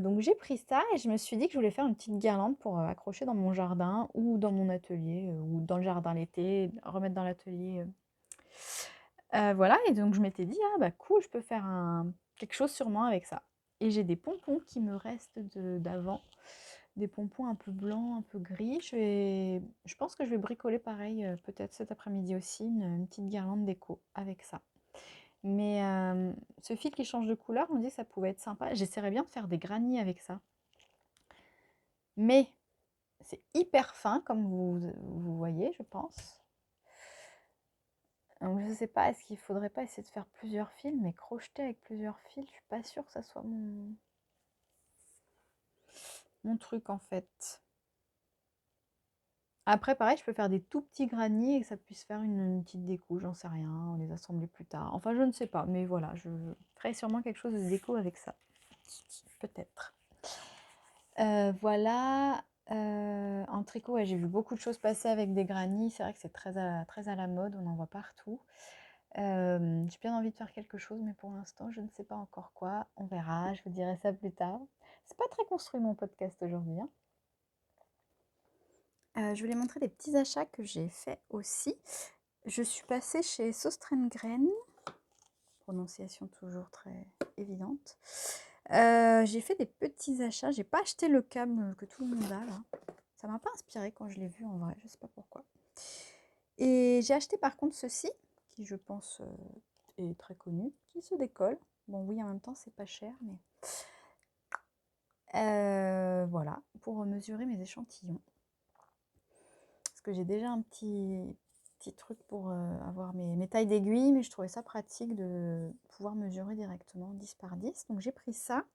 Donc j'ai pris ça et je me suis dit que je voulais faire une petite guirlande pour accrocher dans mon jardin ou dans mon atelier ou dans le jardin l'été, remettre dans l'atelier. Voilà, et donc je m'étais dit, ah bah cool, je peux faire quelque chose sûrement avec ça. Et j'ai des pompons qui me restent d'avant, des pompons un peu blancs, un peu gris. Je pense que je vais bricoler pareil, peut-être cet après-midi aussi, une petite guirlande déco avec ça. Mais ce fil qui change de couleur, on me dit que ça pouvait être sympa. J'essaierais bien de faire des granits avec ça. Mais c'est hyper fin, comme vous voyez, je pense. Donc je sais pas, est-ce qu'il faudrait pas essayer de faire plusieurs fils, mais crocheter avec plusieurs fils, je suis pas sûre que ça soit mon truc en fait. Après, pareil, je peux faire des tout petits granits et que ça puisse faire une petite déco, j'en sais rien, on les assembler plus tard. Enfin, je ne sais pas, mais voilà, je ferai sûrement quelque chose de déco avec ça. Peut-être. Voilà. En tricot, ouais, j'ai vu beaucoup de choses passer avec des granits. C'est vrai que c'est très à la mode, on en voit partout. J'ai bien envie de faire quelque chose, mais pour l'instant, je ne sais pas encore quoi. On verra, je vous dirai ça plus tard. C'est pas très construit mon podcast aujourd'hui, hein. Je voulais montrer des petits achats que j'ai faits aussi. Je suis passée chez Sostrengren, prononciation toujours très évidente. J'ai fait des petits achats. J'ai pas acheté le câble que tout le monde a là. Ça m'a pas inspiré quand je l'ai vu en vrai, je sais pas pourquoi. Et j'ai acheté par contre ceci, qui je pense est très connu, qui se décolle. Bon oui, en même temps c'est pas cher, mais voilà, pour mesurer mes échantillons. Parce que j'ai déjà un petit truc pour avoir mes tailles d'aiguille, mais je trouvais ça pratique de pouvoir mesurer directement 10 par 10. Donc j'ai pris ça.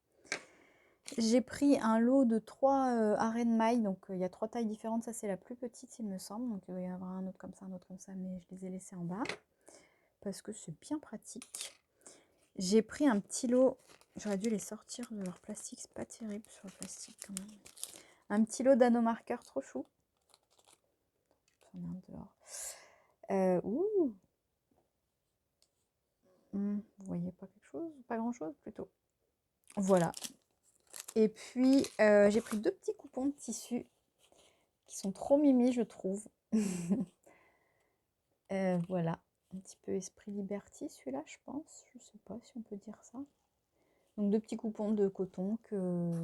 J'ai pris un lot de 3 arènes mailles, donc il y a 3 tailles différentes, ça c'est la plus petite il me semble, donc il va y en avoir un autre comme ça, un autre comme ça, mais je les ai laissés en bas, parce que c'est bien pratique. J'ai pris un petit lot, j'aurais dû les sortir de leur plastique, c'est pas terrible sur le plastique quand même. Un petit lot d'anomarqueurs trop chou. J'en ai un dehors. Ouh, vous voyez pas quelque chose? Pas grand chose plutôt. Voilà. Et puis j'ai pris 2 petits coupons de tissu qui sont trop mimi, je trouve. Voilà, un petit peu esprit liberty celui-là, je pense. Je sais pas si on peut dire ça. Donc 2 petits coupons de coton que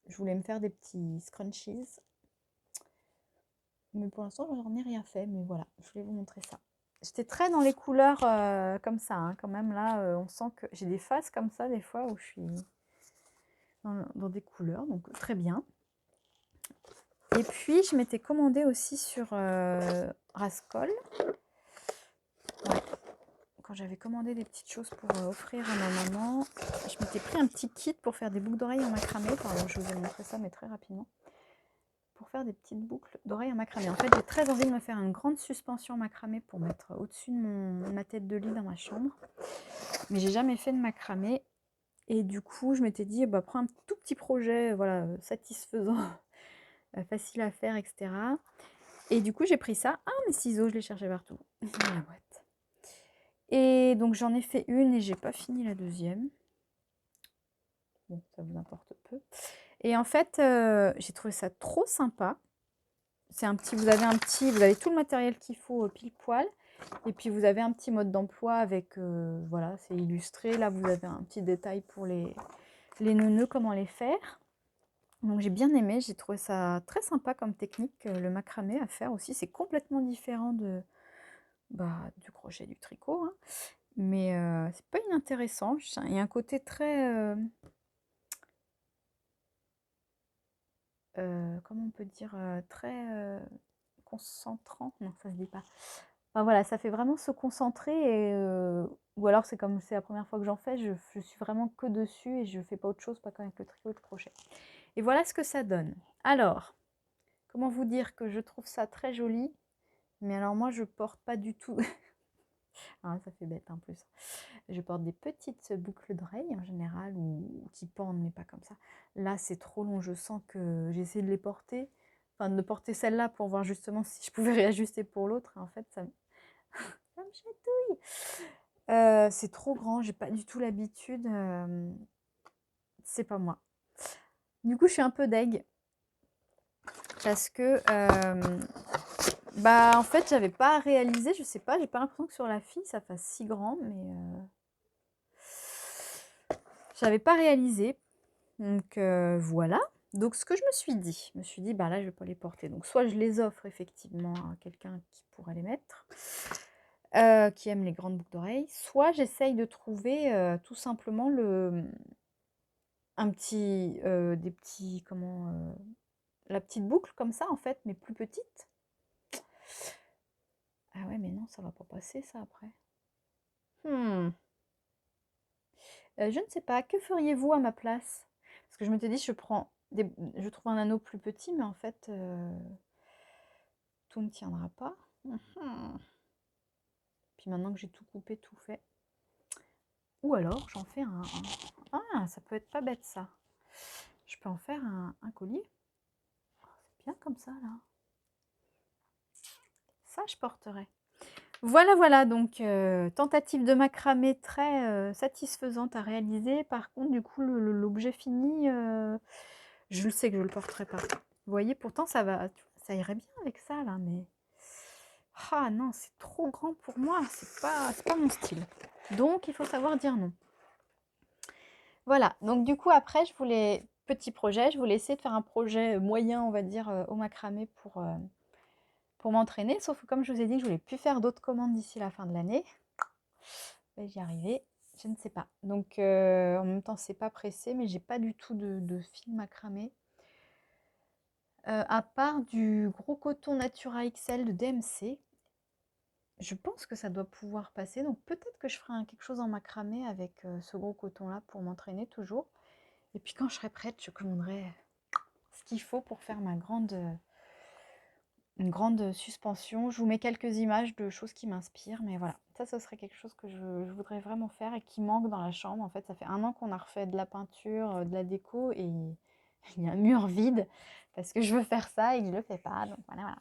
je voulais me faire des petits scrunchies. Mais pour l'instant, j'en ai rien fait. Mais voilà, je voulais vous montrer ça. J'étais très dans les couleurs comme ça, hein, quand même. Là, on sent que j'ai des phases comme ça des fois où je suis dans des couleurs. Donc très bien. Et puis, je m'étais commandé aussi sur Rascol. Ouais. Quand j'avais commandé des petites choses pour offrir à ma maman, je m'étais pris un petit kit pour faire des boucles d'oreilles en macramé. Pardon, je vous ai montré ça, mais très rapidement. Pour faire des petites boucles d'oreilles en macramé. En fait, j'ai très envie de me faire une grande suspension en macramé pour mettre au-dessus de ma tête de lit dans ma chambre. Mais j'ai jamais fait de macramé. Et du coup, je m'étais dit, bah, prends un tout petit projet, voilà, satisfaisant, facile à faire, etc. Et du coup, j'ai pris ça. Ah, mes ciseaux, je les cherchais partout. Dans la boîte. Et donc, j'en ai fait une et j'ai pas fini la deuxième. Bon, ça vous importe peu. Et en fait, j'ai trouvé ça trop sympa. C'est un petit, vous avez tout le matériel qu'il faut pile poil. Et puis vous avez un petit mode d'emploi avec, voilà, c'est illustré. Là, vous avez un petit détail pour les neuneux, comment les faire. Donc j'ai bien aimé, j'ai trouvé ça très sympa comme technique, le macramé à faire aussi. C'est complètement différent du crochet, du tricot, hein. Mais c'est pas inintéressant. Il y a un côté très, comment on peut dire, très concentrant. Non, ça se dit pas. Enfin voilà, ça fait vraiment se concentrer ou alors c'est comme c'est la première fois que j'en fais, je suis vraiment que dessus et je fais pas autre chose, pas comme avec le tricot et le crochet. Et voilà ce que ça donne. Alors, comment vous dire que je trouve ça très joli, mais alors moi je porte pas du tout. Ah, ça fait bête en plus. Je porte des petites boucles d'oreilles en général ou qui pendent, mais pas comme ça. Là, c'est trop long. Je sens que j'ai essayé de les porter, enfin de porter celle-là pour voir justement si je pouvais réajuster pour l'autre. En fait, ça me chatouille. C'est trop grand. J'ai pas du tout l'habitude. C'est pas moi. Du coup, je suis un peu deg parce que en fait, j'avais pas réalisé. Je sais pas. J'ai pas l'impression que sur la fille ça fasse si grand, mais j'avais pas réalisé. Donc voilà. Donc ce que je me suis dit, bah là je vais pas les porter. Donc soit je les offre effectivement à quelqu'un qui pourrait les mettre, qui aime les grandes boucles d'oreilles, soit j'essaye de trouver tout simplement des petits, la petite boucle comme ça en fait, mais plus petite. Ah ouais, mais non, ça va pas passer ça après. Je ne sais pas, que feriez-vous à ma place? Parce que je m'étais dit, je trouve un anneau plus petit, mais en fait, tout ne tiendra pas. Puis maintenant que j'ai tout coupé, tout fait. Ou alors, j'en fais Ah, ça peut être pas bête, ça. Je peux en faire un collier. Oh, c'est bien comme ça, là. Ça, je porterai. Voilà, donc tentative de macramé très satisfaisante à réaliser. Par contre, du coup, l'objet fini, je le sais que je ne le porterai pas. Vous voyez, pourtant, ça irait bien avec ça, là, mais... Ah non, c'est trop grand pour moi, c'est pas mon style. Donc, il faut savoir dire non. Voilà, donc du coup, après, petit projet, je voulais essayer de faire un projet moyen, on va dire, au macramé pour m'entraîner. Sauf que comme je vous ai dit que je voulais plus faire d'autres commandes d'ici la fin de l'année, j'y arrivais, je ne sais pas. Donc en même temps, c'est pas pressé, mais j'ai pas du tout de fil macramé. À part du gros coton Natura XL de DMC. Je pense que ça doit pouvoir passer. Donc peut-être que je ferai quelque chose en macramé avec ce gros coton-là pour m'entraîner toujours. Et puis quand je serai prête, je commanderai ce qu'il faut pour faire une grande suspension. Je vous mets quelques images de choses qui m'inspirent, mais voilà. Ça, ce serait quelque chose que je voudrais vraiment faire et qui manque dans la chambre. En fait, ça fait 1 an qu'on a refait de la peinture, de la déco, et il y a un mur vide parce que je veux faire ça et que je ne le fais pas. Donc voilà.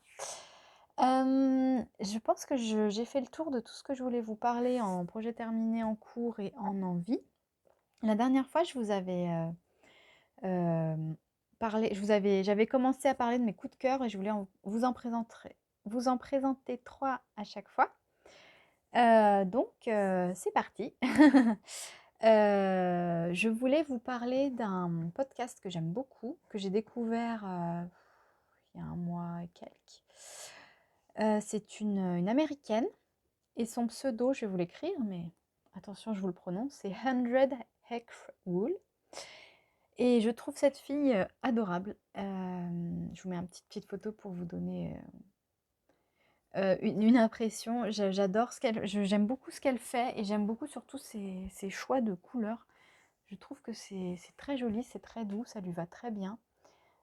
Je pense que j'ai fait le tour de tout ce que je voulais vous parler en projet terminé, en cours et en envie. La dernière fois, je vous avais j'avais commencé à parler de mes coups de cœur et je voulais vous en présenter 3 à chaque fois. Donc c'est parti. Je voulais vous parler d'un podcast que j'aime beaucoup, que j'ai découvert il y a 1 mois et quelques. C'est une américaine et son pseudo, je vais vous l'écrire, mais attention, je vous le prononce, c'est 100 Heck Wool. et je trouve cette fille, adorable. Je vous mets une petite photo pour vous donner, une impression. J'adore ce qu'elle j'aime beaucoup ce qu'elle fait et j'aime beaucoup surtout ses choix de couleurs. Je trouve que c'est très joli, c'est très doux, ça lui va très bien.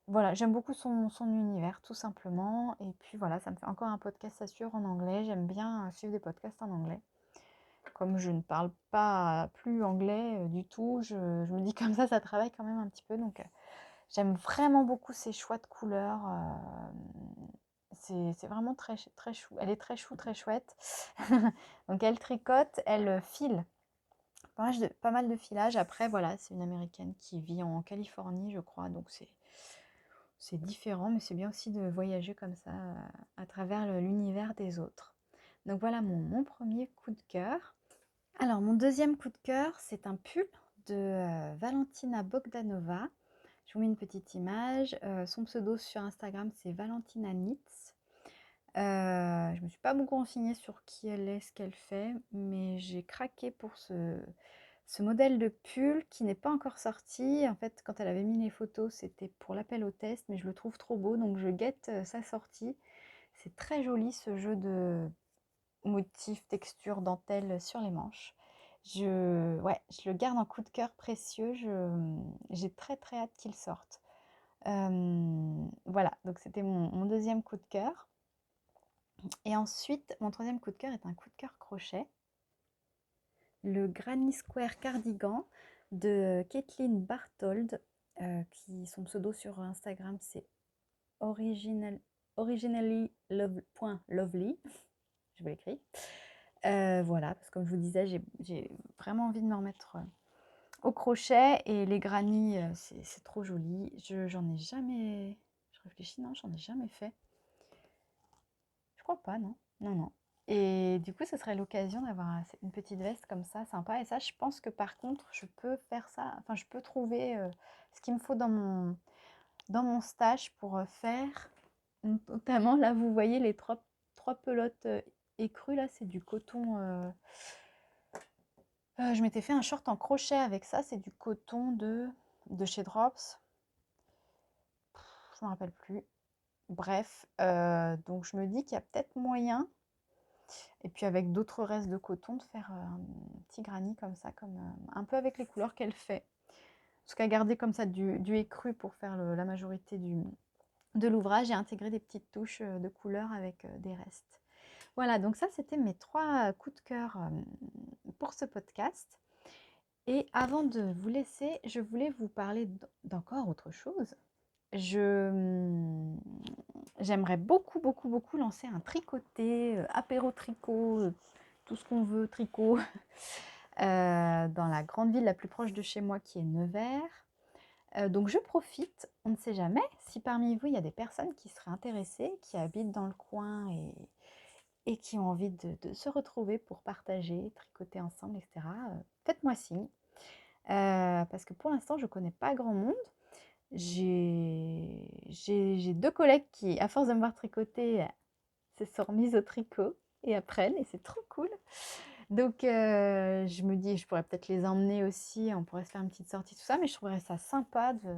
Voilà, j'aime beaucoup son univers tout simplement et puis voilà, ça me fait encore un podcast à suivre en anglais. J'aime bien, suivre des podcasts en anglais. Comme je ne parle pas plus anglais, du tout, je me dis comme ça travaille quand même un petit peu donc j'aime vraiment beaucoup ses choix de couleurs, c'est vraiment très chou. Elle est très chou, très chouette. Donc elle tricote, elle, file. Pas mal de filage. Après voilà, c'est une américaine qui vit en Californie, je crois, donc c'est différent, mais c'est bien aussi de voyager comme ça, à travers l'univers des autres. Donc voilà mon 1er coup de cœur. Alors mon deuxième coup de cœur, c'est un pull de, Valentina Bogdanova. Je vous mets une petite image. Son pseudo sur Instagram, c'est Valentina Knits. Je me suis pas beaucoup renseignée sur qui elle est, ce qu'elle fait, mais j'ai craqué pour ce modèle de pull qui n'est pas encore sorti. En fait, quand elle avait mis les photos, c'était pour l'appel au test, mais je le trouve trop beau, donc je guette, sa sortie. C'est très joli ce jeu de motifs, textures, dentelle sur les manches. Ouais, je le garde en coup de cœur précieux. J'ai très très hâte qu'il sorte. Voilà, donc c'était mon deuxième coup de cœur. Et ensuite, mon troisième coup de cœur est un coup de cœur crochet. Le Granny Square Cardigan de Kathleen Barthold, son pseudo sur Instagram, c'est originally.lovely. Je vous l'écris. Voilà, parce que comme je vous disais, j'ai vraiment envie de me remettre, au crochet et les granny, c'est trop joli. J'en ai jamais... Je réfléchis, non, j'en ai jamais fait. Je crois pas, non. Non, non. Et du coup, ce serait l'occasion d'avoir une petite veste comme ça, sympa. Et ça, je pense que par contre, je peux faire ça. Enfin, je peux trouver ce qu'il me faut dans mon stash pour faire. Notamment, là, vous voyez les trois pelotes écrues. Là, c'est du coton. Je m'étais fait un short en crochet avec ça. C'est du coton de chez Drops. Je ne me rappelle plus. Bref, donc je me dis qu'il y a peut-être moyen. Et puis avec d'autres restes de coton, de faire un petit granny comme ça, un peu avec les couleurs qu'elle fait. Parce qu'à garder comme ça du écru pour faire la majorité de l'ouvrage et intégrer des petites touches de couleurs avec des restes. Voilà, donc ça c'était mes 3 coups de cœur pour ce podcast. Et avant de vous laisser, je voulais vous parler d'encore autre chose. J'aimerais beaucoup, beaucoup, beaucoup lancer un tricoté, apéro tricot, tout ce qu'on veut, tricot, dans la grande ville la plus proche de chez moi qui est Nevers. Donc je profite, on ne sait jamais, si parmi vous il y a des personnes qui seraient intéressées, qui habitent dans le coin et qui ont envie de se retrouver pour partager, tricoter ensemble, etc. Faites-moi signe, parce que pour l'instant je ne connais pas grand monde. J'ai 2 collègues qui, à force de me voir tricoter, se sont remises au tricot et apprennent et c'est trop cool. Donc je me dis, je pourrais peut-être les emmener aussi, on pourrait se faire une petite sortie, tout ça, mais je trouverais ça sympa de...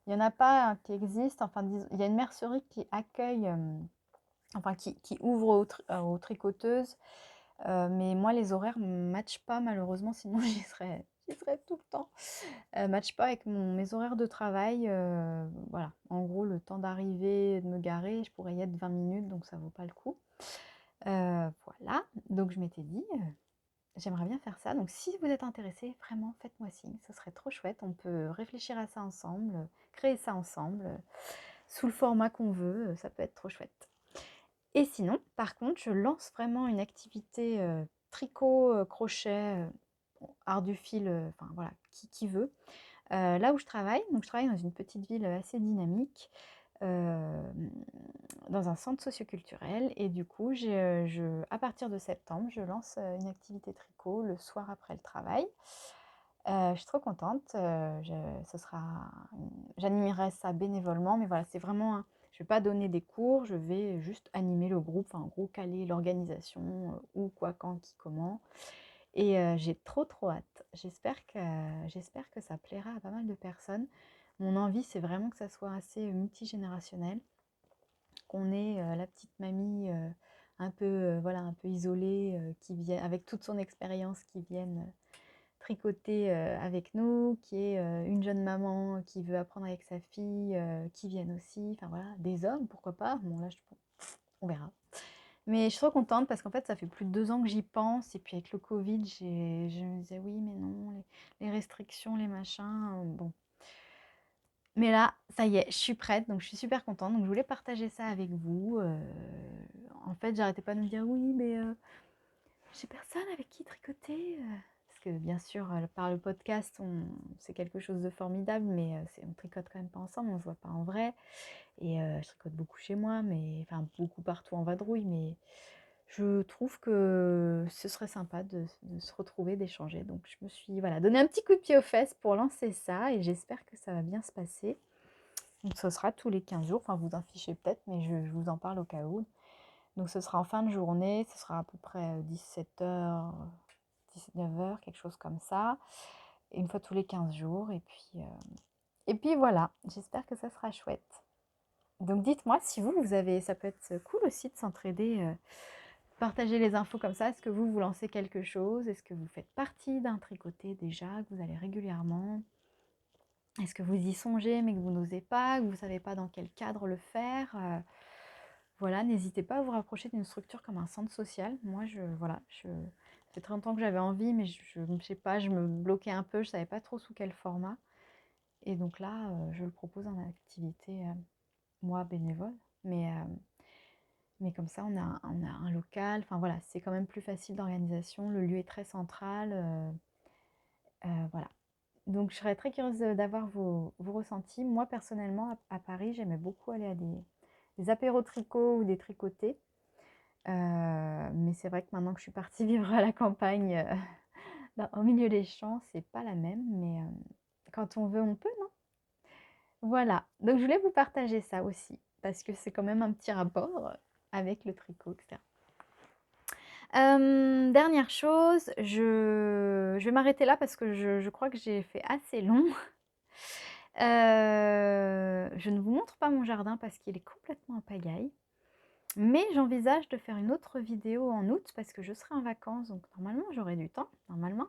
Il n'y en a pas qui existe, enfin il y a une mercerie qui accueille, enfin qui ouvre aux tricoteuses, mais moi les horaires ne matchent pas malheureusement, sinon j'y serais tout le temps. Matche pas avec mes horaires de travail. Voilà, en gros, le temps d'arriver, de me garer, je pourrais y être 20 minutes, donc ça vaut pas le coup. Voilà, donc je m'étais dit, j'aimerais bien faire ça. Donc si vous êtes intéressés, vraiment, faites-moi signe, ce serait trop chouette. On peut réfléchir à ça ensemble, créer ça ensemble, sous le format qu'on veut, ça peut être trop chouette. Et sinon, par contre, je lance vraiment une activité tricot, crochet, art du fil, enfin voilà, qui veut. Là où je travaille, donc je travaille dans une petite ville assez dynamique, dans un centre socioculturel et du coup, à partir de septembre, je lance une activité tricot le soir après le travail. Je suis trop contente, j'animerai ça bénévolement, mais voilà, c'est vraiment je ne vais pas donner des cours, je vais juste animer le groupe, enfin en gros caler l'organisation, où, quoi, quand, qui, comment. et j'ai trop, trop hâte. J'espère que ça plaira à pas mal de personnes. Mon envie, c'est vraiment que ça soit assez multigénérationnel, qu'on ait la petite mamie un peu, voilà, un peu isolée, qui vient avec toute son expérience, qui vienne tricoter avec nous, qui est une jeune maman qui veut apprendre avec sa fille, qui viennent aussi, enfin voilà, des hommes, pourquoi pas. Bon là, on verra. Mais je suis trop contente parce qu'en fait, ça fait plus de 2 ans que j'y pense. Et puis avec le Covid, je me disais oui, mais non, les restrictions, les machins, bon. Mais là, ça y est, je suis prête, donc je suis super contente. Donc je voulais partager ça avec vous. En fait, j'arrêtais pas de me dire oui, mais j'ai personne avec qui tricoter. Parce que bien sûr, par le podcast, c'est quelque chose de formidable, mais on tricote quand même pas ensemble, on se voit pas en vrai. Et je tricote beaucoup chez moi, mais enfin beaucoup partout en vadrouille, mais je trouve que ce serait sympa de se retrouver, d'échanger. Donc je me suis voilà, donné un petit coup de pied aux fesses pour lancer ça et j'espère que ça va bien se passer. Donc ce sera tous les 15 jours, enfin vous en fichez peut-être, mais je vous en parle au cas où. Donc ce sera en fin de journée, ce sera à peu près 17h, 19h, quelque chose comme ça. Et une fois tous les 15 jours. Et puis voilà, j'espère que ça sera chouette. Donc dites-moi si vous avez, ça peut être cool aussi de s'entraider, partager les infos comme ça. Est-ce que vous lancez quelque chose? Est-ce que vous faites partie d'un tricoté déjà, que vous allez régulièrement? Est-ce que vous y songez mais que vous n'osez pas, que vous ne savez pas dans quel cadre le faire? Voilà, n'hésitez pas à vous rapprocher d'une structure comme un centre social. Moi, voilà, ça fait très longtemps que j'avais envie, mais je ne sais pas, je me bloquais un peu, je ne savais pas trop sous quel format. Et donc là, je le propose en activité, moi, bénévole. Mais comme ça, on a un local. Enfin voilà, c'est quand même plus facile d'organisation. Le lieu est très central. Voilà. Donc je serais très curieuse d'avoir vos ressentis. Moi, personnellement, à Paris, j'aimais beaucoup aller à des apéros tricot ou des tricotés. Mais c'est vrai que maintenant que je suis partie vivre à la campagne, au milieu des champs, c'est pas la même. Mais quand on veut, on peut, non? Voilà. Donc je voulais vous partager ça aussi, parce que c'est quand même un petit rapport avec le tricot, etc. Dernière chose, je vais m'arrêter là parce que je crois que j'ai fait assez long. Je ne vous montre pas mon jardin parce qu'il est complètement en pagaille. Mais j'envisage de faire une autre vidéo en août parce que je serai en vacances, donc normalement j'aurai du temps, normalement.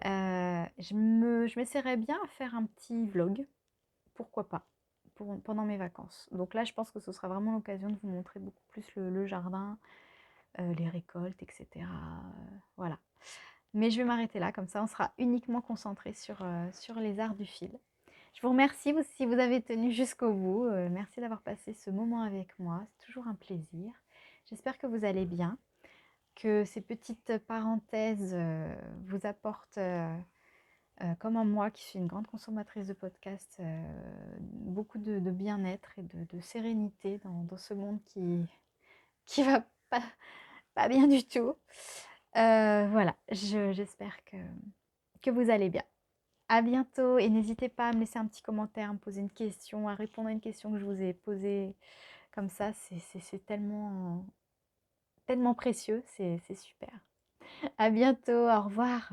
Je m'essaierai bien à faire un petit vlog, pourquoi pas, pendant mes vacances. Donc là, je pense que ce sera vraiment l'occasion de vous montrer beaucoup plus le jardin, les récoltes, etc. Voilà. Mais je vais m'arrêter là, comme ça on sera uniquement concentré sur les arts du fil. Je vous remercie si vous avez tenu jusqu'au bout. Merci d'avoir passé ce moment avec moi. C'est toujours un plaisir. J'espère que vous allez bien, que ces petites parenthèses vous apportent, comme à moi qui suis une grande consommatrice de podcasts, beaucoup de bien-être et de sérénité dans ce monde qui va pas bien du tout. Voilà, j'espère que vous allez bien. À bientôt et n'hésitez pas à me laisser un petit commentaire, à me poser une question, à répondre à une question que je vous ai posée comme ça. C'est tellement, tellement précieux, c'est super. À bientôt, au revoir.